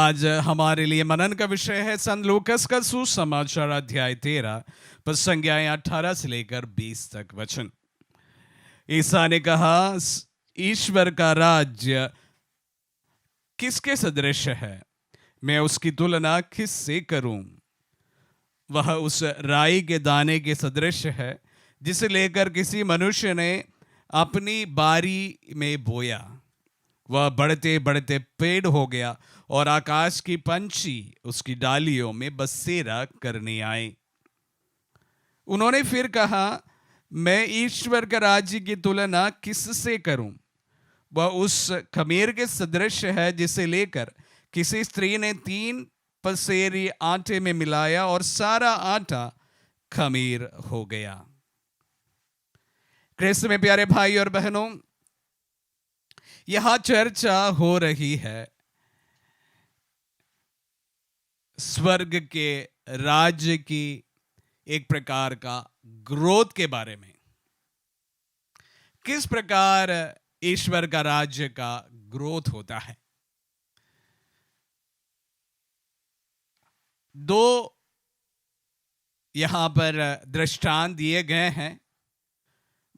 आज हमारे लिए मनन का विषय है संत लूकस का सुसमाचार अध्याय 13 पद संज्ञाएं 18 से लेकर 20 तक वचन। ईसा ने कहा, ईश्वर का राज्य किसके सदृश है? मैं उसकी तुलना किससे करूं? वह उस राई के दाने के सदृश है जिसे लेकर किसी मनुष्य ने अपनी बारी में बोया। वह बढ़ते बढ़ते पेड़ हो गया और आकाश की पंछी उसकी डालियों में बसेरा करने आए। उन्होंने फिर कहा, मैं ईश्वर के राज्य की तुलना किससे करूं? वह उस खमीर के सदृश है जिसे लेकर किसी स्त्री ने 3 पसेरी आटे में मिलाया और सारा आटा खमीर हो गया। क्रिस्त में प्यारे भाई और बहनों, यहां चर्चा हो रही है स्वर्ग के राज्य की एक प्रकार का ग्रोथ के बारे में। किस प्रकार ईश्वर का राज्य का ग्रोथ होता है। 2 यहां पर दृष्टांत दिए गए हैं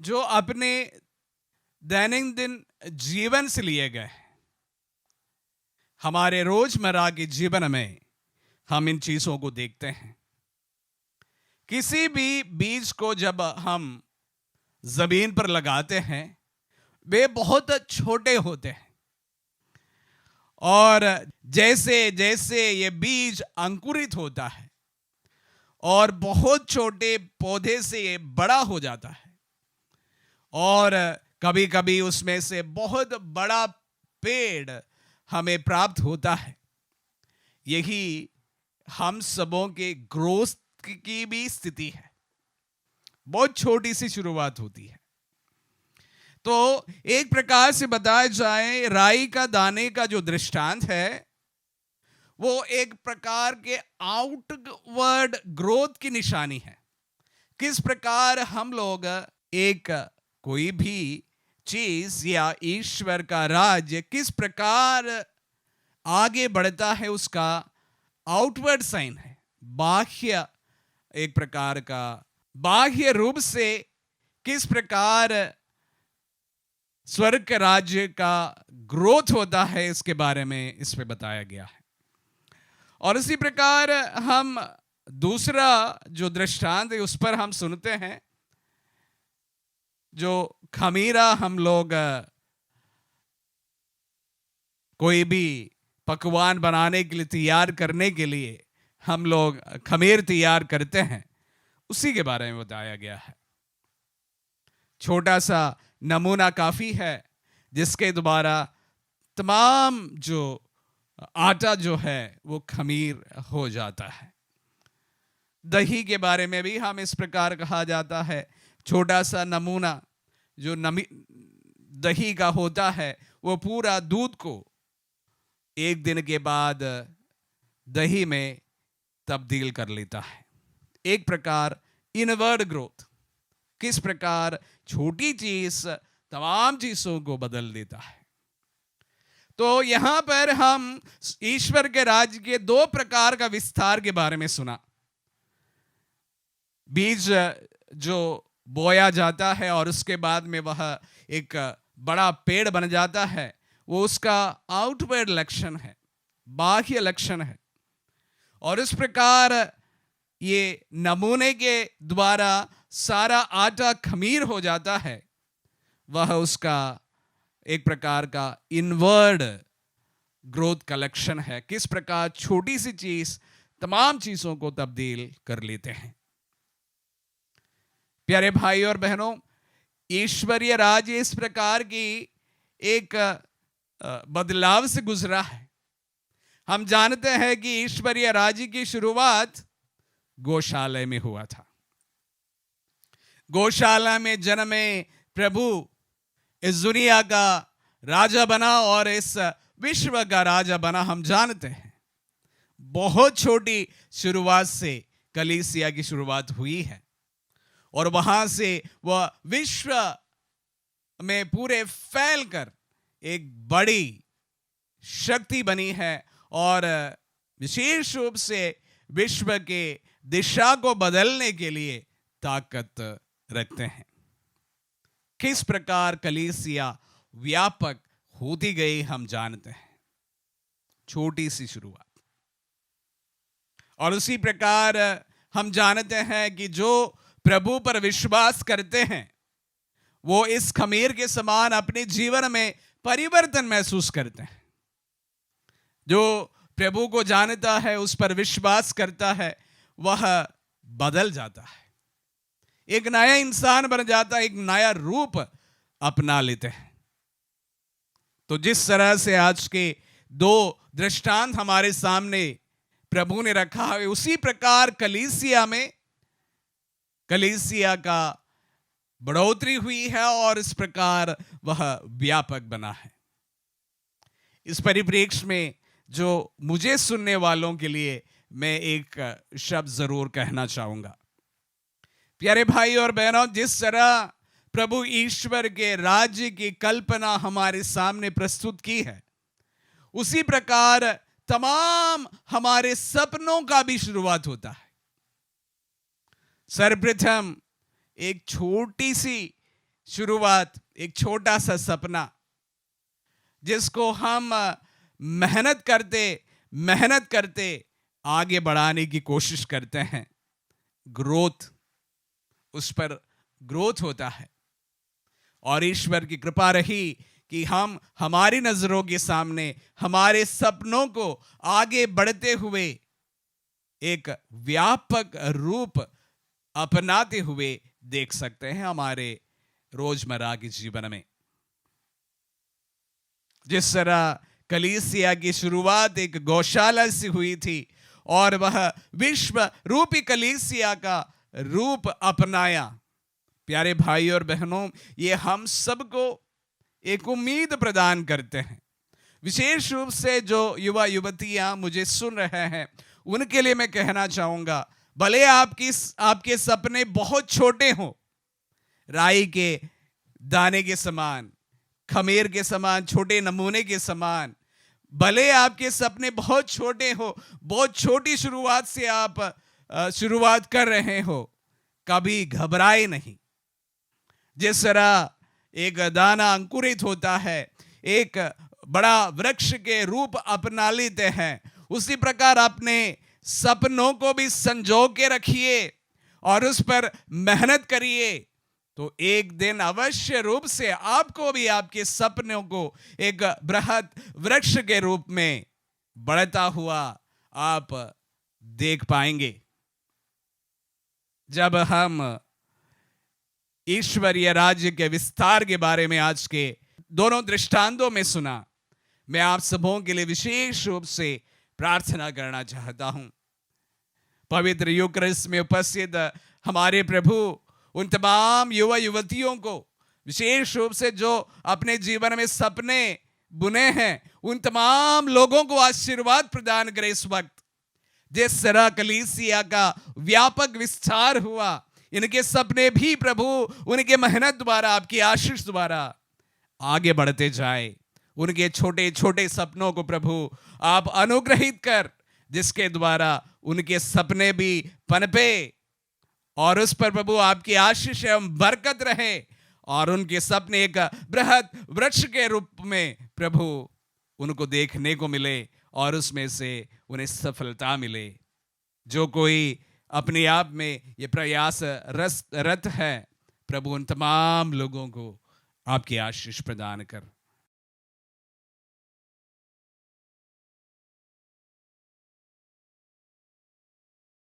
जो अपने दैनंदिन जीवन से लिए गए हैं। हमारे रोजमर्रा के जीवन में हम इन चीजों को देखते हैं। किसी भी बीज को जब हम जमीन पर लगाते हैं वे बहुत छोटे होते हैं, और जैसे जैसे ये बीज अंकुरित होता है और बहुत छोटे पौधे से ये बड़ा हो जाता है और कभी कभी उसमें से बहुत बड़ा पेड़ हमें प्राप्त होता है। यही हम सबों के ग्रोथ की भी स्थिति है। बहुत छोटी सी शुरुआत होती है। तो एक प्रकार से बताया जाए, राई का दाने का जो दृष्टांत है वो एक प्रकार के आउटवर्ड ग्रोथ की निशानी है। किस प्रकार हम लोग एक कोई भी चीज या ईश्वर का राज्य किस प्रकार आगे बढ़ता है, उसका आउटवर्ड साइन है। बाह्य एक प्रकार का बाह्य रूप से किस प्रकार स्वर्ग के राज्य का ग्रोथ होता है, इसके बारे में इसमें बताया गया है। और इसी प्रकार हम दूसरा जो दृष्टांत है उस पर हम सुनते हैं। जो खमीरा हम लोग कोई भी पकवान बनाने के लिए तैयार करने के लिए हम लोग खमीर तैयार करते हैं, उसी के बारे में बताया गया है। छोटा सा नमूना काफी है जिसके द्वारा तमाम जो आटा जो है वो खमीर हो जाता है। दही के बारे में भी हम इस प्रकार कहा जाता है। छोटा सा नमूना जो दही का होता है वो पूरा दूध को 1 दिन के बाद दही में तब्दील कर लेता है। एक प्रकार इनवर्ड ग्रोथ, किस प्रकार छोटी चीज तमाम चीजों को बदल देता है। तो यहां पर हम ईश्वर के राज्य के 2 प्रकार का विस्तार के बारे में सुना। बीज जो बोया जाता है और उसके बाद में वह एक बड़ा पेड़ बन जाता है, वो उसका आउटवर्ड लक्षण है, बाह्य लक्षण है। और इस प्रकार ये नमूने के द्वारा सारा आटा खमीर हो जाता है, वह उसका एक प्रकार का इनवर्ड ग्रोथ का लक्षण है। किस प्रकार छोटी सी चीज तमाम चीजों को तब्दील कर लेते हैं। प्यारे भाई और बहनों, ईश्वरीय राज्य इस प्रकार की एक बदलाव से गुजरा है। हम जानते हैं कि ईश्वरीय राज्य की शुरुआत गौशाला में हुआ था। गौशाला में जन्मे प्रभु इस दुनिया का राजा बना और इस विश्व का राजा बना। हम जानते हैं बहुत छोटी शुरुआत से कलीसिया की शुरुआत हुई है और वहां से वह विश्व में पूरे फैलकर एक बड़ी शक्ति बनी है और विशेष रूप से विश्व के दिशा को बदलने के लिए ताकत रखते हैं। किस प्रकार कलीसिया व्यापक होती गई हम जानते हैं, छोटी सी शुरुआत। और उसी प्रकार हम जानते हैं कि जो प्रभु पर विश्वास करते हैं वो इस खमीर के समान अपने जीवन में परिवर्तन महसूस करते हैं। जो प्रभु को जानता है, उस पर विश्वास करता है, वह बदल जाता है, एक नया इंसान बन जाता है, एक नया रूप अपना लेते हैं। तो जिस तरह से आज के दो दृष्टांत हमारे सामने प्रभु ने रखा है, उसी प्रकार कलीसिया का बढ़ोतरी हुई है और इस प्रकार वह व्यापक बना है। इस परिप्रेक्ष्य में जो मुझे सुनने वालों के लिए मैं एक शब्द जरूर कहना चाहूंगा। प्यारे भाई और बहनों, जिस तरह प्रभु ईश्वर के राज्य की कल्पना हमारे सामने प्रस्तुत की है, उसी प्रकार तमाम हमारे सपनों का भी शुरुआत होता है। सर्वप्रथम एक छोटी सी शुरुआत, एक छोटा सा सपना जिसको हम मेहनत करते आगे बढ़ाने की कोशिश करते हैं। उस पर ग्रोथ होता है और ईश्वर की कृपा रही कि हम हमारी नजरों के सामने हमारे सपनों को आगे बढ़ते हुए एक व्यापक रूप अपनाते हुए देख सकते हैं हमारे रोजमर्रा के जीवन में। जिस तरह कलीसिया की शुरुआत एक गौशाला से हुई थी और वह विश्व रूपी कलीसिया का रूप अपनाया, प्यारे भाई और बहनों, ये हम सबको एक उम्मीद प्रदान करते हैं। विशेष रूप से जो युवा युवतियां मुझे सुन रहे हैं, उनके लिए मैं कहना चाहूंगा, भले आपके सपने बहुत छोटे हों, राई के दाने के समान, खमीर के समान, छोटे नमूने के समान, भले आपके सपने बहुत छोटे हो, बहुत छोटी शुरुआत से आप शुरुआत कर रहे हो, कभी घबराए नहीं। जिस तरह एक दाना अंकुरित होता है, एक बड़ा वृक्ष के रूप अपना लेते हैं, उसी प्रकार अपने सपनों को भी संजो के रखिए और उस पर मेहनत करिए, तो एक दिन अवश्य रूप से आपको भी आपके सपनों को एक बृहद वृक्ष के रूप में बढ़ता हुआ आप देख पाएंगे। जब हम ईश्वरीय राज्य के विस्तार के बारे में आज के दोनों दृष्टांतों में सुना, मैं आप सबों के लिए विशेष रूप से प्रार्थना करना चाहता हूं। पवित्र यूकरिस्ट में उपस्थित हमारे प्रभु उन तमाम युवा युवतियों को, विशेष रूप से जो अपने जीवन में सपने बुने हैं, उन तमाम लोगों को आशीर्वाद प्रदान करे। इस वक्त जिस तरह कलीसिया का व्यापक विस्तार हुआ, इनके सपने भी प्रभु उनके मेहनत द्वारा, आपकी आशीष द्वारा आगे बढ़ते जाए। उनके छोटे छोटे सपनों को प्रभु आप अनुग्रहित कर, जिसके द्वारा उनके सपने भी पनपे और उस पर प्रभु आपकी आशीष एवं बरकत रहे और उनके सपने एक बृहद वृक्ष के रूप में प्रभु उनको देखने को मिले और उसमें से उन्हें सफलता मिले। जो कोई अपने आप में ये प्रयास रत है, प्रभु उन तमाम लोगों को आपकी आशीष प्रदान कर।